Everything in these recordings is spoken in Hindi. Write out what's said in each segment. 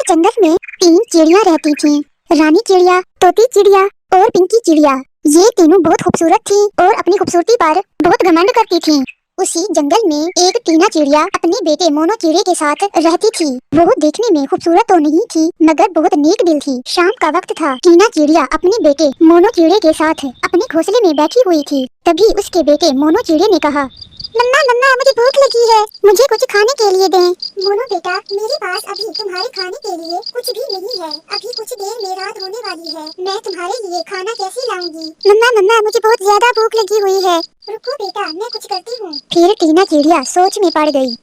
जंगल में 3 चिड़िया रहती थीं। रानी चिड़िया, तोती चिड़िया और पिंकी चिड़िया। ये तीनों बहुत खूबसूरत थीं और अपनी खूबसूरती पर बहुत घमंड करती थीं। उसी जंगल में एक टीना चिड़िया अपने बेटे मोनो चिड़िया के साथ रहती थी। वो देखने में खूबसूरत तो नहीं थी मगर बहुत नेक दिल थी। शाम का वक्त था। टीना चिड़िया अपने बेटे मोनो चिड़िया के साथ अपने घोंसले में बैठी हुई थी। तभी उसके बेटे मोनो चिड़िया ने कहा, मम्मा मम्मा मुझे भूख लगी है, मुझे कुछ खाने के लिए दें। मोनो बेटा, मेरे पास अभी तुम्हारे खाने के लिए कुछ भी नहीं है। अभी कुछ देर में रात होने वाली है, मैं तुम्हारे लिए खाना कैसे लाऊंगी? मम्मा मम्मा मुझे बहुत ज्यादा भूख लगी हुई है। रुको बेटा, मैं कुछ करती हूँ। फिर टीना चिड़िया सोच में पड़ गई।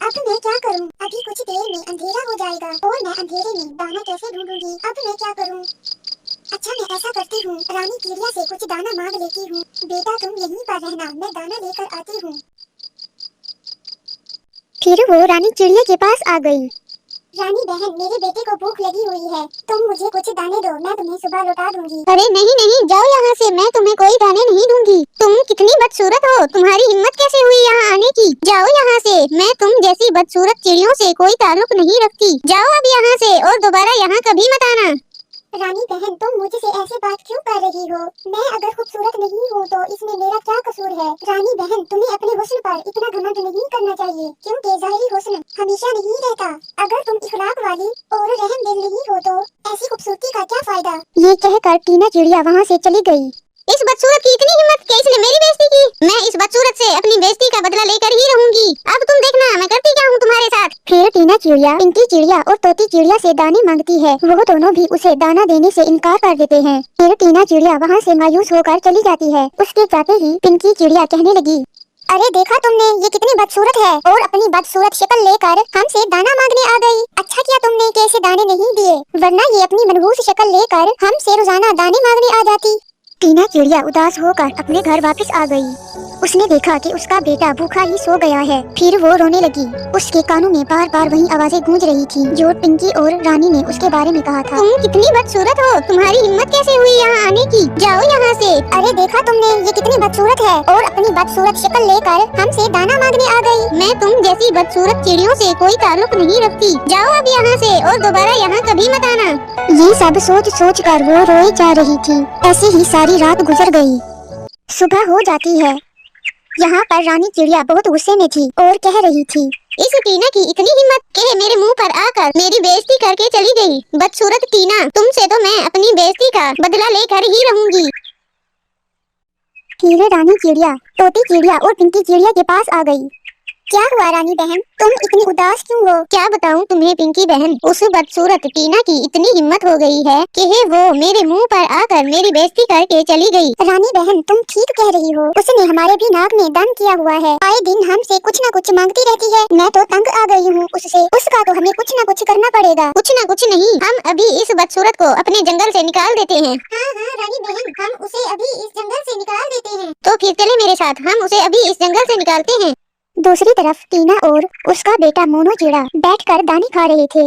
अब मैं क्या करूँ? अभी कुछ देर में अंधेरा हो जाएगा और मैं अंधेरे में दाना कैसे ढूंढूंगी? अब मैं क्या करूँ? अच्छा मैं ऐसा करती हूँ, रानी चिड़िया से कुछ दाना मांग लेती हूँ। बेटा तुम यहीं पर रहना, मैं दाना लेकर आती हूँ। फिर वो रानी चिड़िया के पास आ गई। रानी बहन, मेरे बेटे को भूख लगी हुई है, तुम मुझे कुछ दाने दो, मैं तुम्हें सुबह लौटा दूंगी। अरे नहीं नहीं, जाओ यहाँ से, मैं तुम्हें कोई दाने नहीं दूंगी। तुम कितनी बदसूरत हो, तुम्हारी हिम्मत कैसे हुई यहाँ आने की? जाओ यहाँ से, मैं तुम जैसी बदसूरत चिड़ियों से कोई ताल्लुक नहीं रखती। जाओ अब यहाँ से और दोबारा यहाँ कभी मत आना। रानी बहन, तुम मुझसे ऐसी बात क्यों कर रही हो? मैं अगर खूबसूरत नहीं हूँ तो इसमें मेरा क्या कसूर है? रानी बहन, तुम्हें अपने हुस्न पर इतना घमंड नहीं करना चाहिए, क्योंकि ज़ाहिरी हुस्न हमेशा नहीं रहता। अगर तुम इखलाक वाली और रहम दिल नहीं हो तो ऐसी खूबसूरती का क्या फायदा? ये कहकर टीना चिड़िया वहाँ से चली गई। इस बदसूरत की इतनी हिम्मत कि इसने मेरी बेइज्जती की। मैं इस बदसूरत से अपनी बेइज्जती का बदला लेकर ही रहूंगी। अब तुम देखना मैं करती क्या हूँ तुम्हारे साथ। फिर टीना चिड़िया पिंकी चिड़िया और तोती चिड़िया से दाने मांगती है। वो दोनों भी उसे दाना देने से इनकार कर देते हैं। फिर टीना चिड़िया वहाँ से मायूस होकर चली जाती है। उसके जाते ही पिंकी चिड़िया कहने लगी, अरे देखा तुमने, ये कितनी बदसूरत है और अपनी बदसूरत शक्ल लेकर हमसे दाना मांगने आ गई। अच्छा किया तुमने कि इसे दाने नहीं दिए, वरना ये अपनी मनहूस शक्ल लेकर हमसे रोजाना दाने मांगने आ जाती। टीना चिड़िया उदास होकर अपने घर वापस आ गई। उसने देखा कि उसका बेटा भूखा ही सो गया है। फिर वो रोने लगी। उसके कानों में बार बार वही आवाजें गूंज रही थी जो पिंकी और रानी ने उसके बारे में कहा था। तुम कितनी बदसूरत हो, तुम्हारी हिम्मत कैसे हुई यहाँ आने की? जाओ यहाँ से। अरे देखा तुमने, ये कितनी बदसूरत है और अपनी बदसूरत शक्ल लेकर हमसे दाना मांगने आ गई। मैं तुम जैसी बदसूरत चिड़ियों से कोई ताल्लुक नहीं रखती। जाओ अब यहाँ से और दोबारा यहाँ कभी मत आना। ये सब सोच सोच कर वो रोई जा रही थी। ऐसे ही सारी रात गुजर गई। सुबह हो जाती है। यहाँ पर रानी चिड़िया बहुत गुस्से में थी और कह रही थी, इस टीना की इतनी हिम्मत कि मेरे मुंह पर आकर मेरी बेइज्जती करके चली गई। बदसूरत टीना, तुमसे तो मैं अपनी बेइज्जती का बदला लेकर ही रहूंगी। फिर रानी चिड़िया तोती चिड़िया और पिंकी चिड़िया के पास आ गई। क्या हुआ रानी बहन, तुम इतनी उदास क्यों हो? क्या बताऊं तुम्हें पिंकी बहन, उस बदसूरत टीना की इतनी हिम्मत हो गई है कि वो मेरे मुंह पर आकर मेरी बेइज्जती करके चली गई। रानी बहन, तुम ठीक कह रही हो, उसने हमारे भी नाक में दम किया हुआ है। आए दिन हमसे कुछ न कुछ मांगती रहती है। मैं तो तंग आ गई हूँ उससे। उसका तो हमें कुछ न कुछ करना पड़ेगा। कुछ न कुछ नहीं, हम अभी इस बदसूरत को अपने जंगल से निकाल देते हैं। हाँ हाँ रानी बहन, हम उसे अभी इस जंगल से निकाल देते हैं। तो फिर चले मेरे साथ, हम उसे अभी इस जंगल से निकालते हैं। दूसरी तरफ टीना और उसका बेटा मोनो चिड़ा बैठकर दाने खा रहे थे।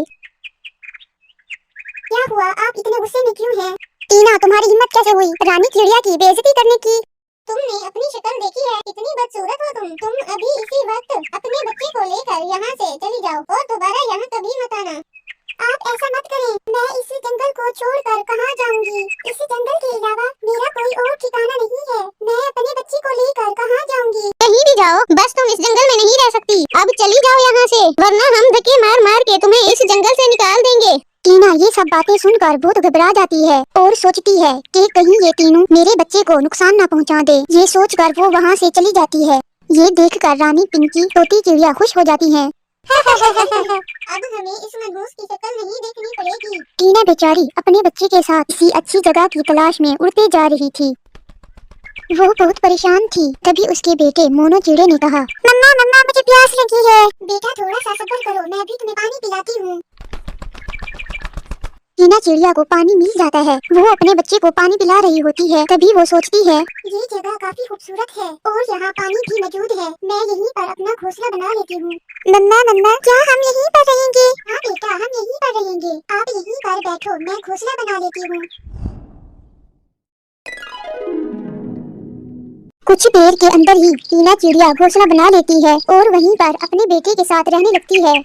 क्या हुआ, आप इतने गुस्से में क्यों हैं? टीना, तुम्हारी हिम्मत कैसे हुई रानी चिड़िया की बेइज्जती करने की? तुमने अपनी शक्ल देखी है, कितनी बदसूरत हो तुम। तुम अभी इसी वक्त अपने बच्चे को लेकर यहाँ से चली जाओ और दोबारा यहाँ कभी मत आना। आप ऐसा मत करें, मैं इस जंगल को छोड़कर कहाँ जाऊंगी? इस जंगल के अलावा मेरा कोई और ठिकाना नहीं है। मैं अपने बच्चे को लेकर कहाँ जाऊंगी? कहीं भी जाओ, बस तुम इस जंगल में नहीं रह सकती। अब चली जाओ यहाँ से, वरना हम धक्के मार मार के तुम्हें इस जंगल से निकाल देंगे। टीना ये सब बातें सुनकर बहुत घबरा जाती है और सोचती है कि कहीं ये तीनों मेरे बच्चे को नुकसान न पहुँचा दे। ये सोचकर वो वहाँ से चली जाती है। ये देखकर रानी पिंकी तोती चिड़िया खुश हो जाती है। अब हमें इस मनहूस की शक्ल नहीं देखनी पड़ेगी। टीना बेचारी अपने बच्चे के साथ किसी अच्छी जगह की तलाश में उड़ते जा रही थी। वो बहुत परेशान थी। तभी उसके बेटे मोनो चिड़े ने कहा, मम्मा मम्मा मुझे प्यास लगी है। बेटा थोड़ा सा सब्र करो, मैं भी तुम्हें पानी पिलाती हूँ। टीना चिड़िया को पानी मिल जाता है। वो अपने बच्चे को पानी पिला रही होती है। तभी वो सोचती है, ये जगह काफी खूबसूरत है और यहाँ पानी भी मौजूद है। मैं यहीं पर अपना घोंसला बना लेती हूँ। मम्मा मम्मा, क्या हम यहीं पर रहेंगे? हाँ बेटा, हम यहीं पर रहेंगे। आप यहीं पर बैठो, मैं घोंसला बना लेती हूँ। कुछ देर के अंदर ही टीना चिड़िया घोंसला बना लेती है और वहीं पर अपने बेटे के साथ रहने लगती है।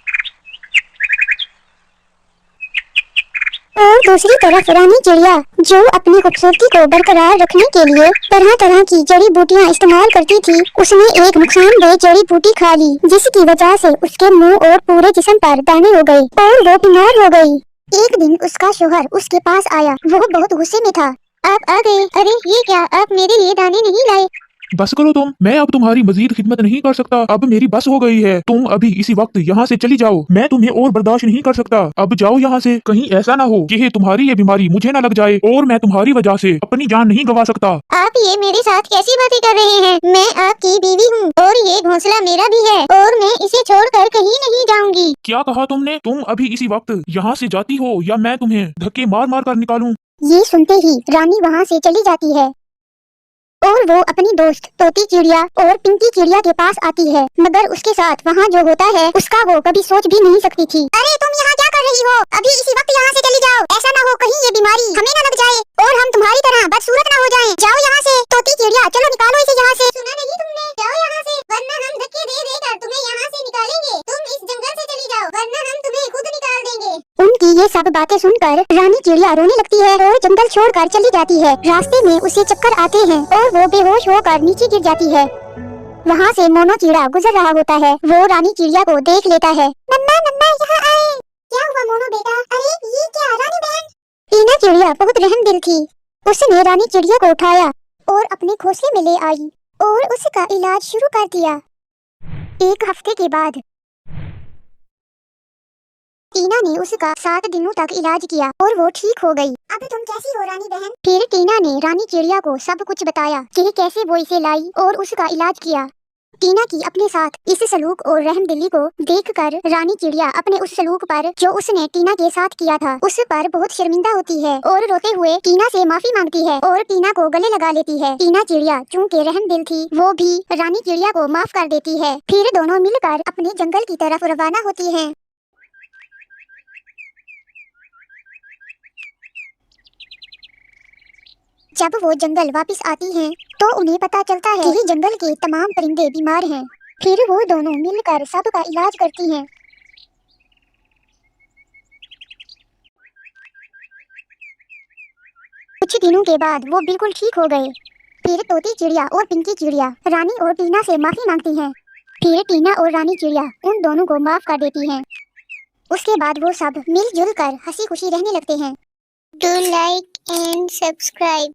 और दूसरी तरफ रानी चिड़िया जो अपनी खूबसूरती को बरकरार रखने के लिए तरह तरह की जड़ी बूटियाँ इस्तेमाल करती थी, उसने एक नुकसानदेह जड़ी बूटी खा ली, जिसकी वजह से उसके मुंह और पूरे जिस्म पर दाने हो गए और वो बीमार हो गई। एक दिन उसका शोहर उसके पास आया। वो बहुत गुस्से में था। आप आ गए। अरे ये क्या, आप मेरे लिए दाने नहीं लाए? बस करो तुम, मैं अब तुम्हारी मजीद खिदमत नहीं कर सकता। अब मेरी बस हो गई है। तुम अभी इसी वक्त यहाँ से चली जाओ। मैं तुम्हें और बर्दाश्त नहीं कर सकता। अब जाओ यहाँ से। कहीं ऐसा ना हो कि तुम्हारी ये बीमारी मुझे ना लग जाए और मैं तुम्हारी वजह से अपनी जान नहीं गवा सकता। आप ये मेरे साथ कैसी बातें कर रहे हैं? मैं आपकी बीवी हूँ और ये घोंसला मेरा भी है और मैं इसे छोड़कर कहीं नहीं जाऊंगी। क्या कहा तुमने? तुम अभी इसी वक्त यहाँ से जाती हो या मैं तुम्हें धक्के मार मार कर निकालूं? ये सुनते ही रानी वहाँ से चली जाती है और वो अपनी दोस्त तोती चिड़िया और पिंकी चिड़िया के पास आती है, मगर उसके साथ वहाँ जो होता है उसका वो कभी सोच भी नहीं सकती थी। अरे तुम यहाँ क्या कर रही हो? अभी इसी वक्त यहाँ से चली जाओ। ऐसा ना हो कहीं ये बीमारी हमें ना लग जाए और हम तुम्हारी तरह बदसूरत ना हो जाएं। जाओ यहाँ से। तोती चिड़िया चलो निकालो इसे यहाँ से। सुना नहीं तुमने? जाओ यहाँ से वरना हम धक्के दे देकर तुम्हें यहाँ से निकालेंगे। तुम इस जंगल से चली जाओ वरना हम तुम्हें खुद निकाल देंगे। उनकी ये सब बातें सुनकर रानी चिड़िया रोने लगती है और जंगल छोड़कर चली जाती है। रास्ते में उसे चक्कर आते हैं और वो बेहोश होकर नीचे गिर जाती है। वहाँ से मोनो चिड़ा गुजर रहा होता है। वो रानी चिड़िया को देख लेता है। मम्मा मम्मा यहाँ आए। क्या हुआ मोनो बेटा? अरे ये क्या रानी बहन? टीना चिड़िया बहुत रहम दिल थी। उसने रानी चिड़िया को उठाया और अपने घोंसले में ले आई और उसका इलाज शुरू कर दिया। एक हफ्ते के बाद टीना ने उसका 7 दिनों तक इलाज किया और वो ठीक हो गई। अब तुम कैसी हो रानी बहन? फिर टीना ने रानी चिड़िया को सब कुछ बताया कि कैसे वो इसे लाई और उसका इलाज किया। टीना की अपने साथ इस सलूक और रहमदिली को देखकर रानी चिड़िया अपने उस सलूक पर जो उसने टीना के साथ किया था उस पर बहुत शर्मिंदा होती है और रोते हुए टीना से माफी मांगती है और टीना को गले लगा लेती है। टीना चिड़िया चूँकि रहमदिल थी वो भी रानी चिड़िया को माफ कर देती है। फिर दोनों मिलकर अपने जंगल की तरफ रवाना होती है। जब वो जंगल वापस आती हैं, तो उन्हें पता चलता है कि जंगल के तमाम परिंदे बीमार हैं। फिर वो दोनों मिलकर सबका इलाज करती हैं। कुछ दिनों के बाद वो बिल्कुल ठीक हो गए। फिर तोती चिड़िया और पिंकी चिड़िया रानी और टीना से माफी मांगती हैं। फिर टीना और रानी चिड़िया उन दोनों को माफ कर देती हैं। उसके बाद वो सब मिलजुल कर हंसी खुशी रहने लगते हैं। Do like and subscribe.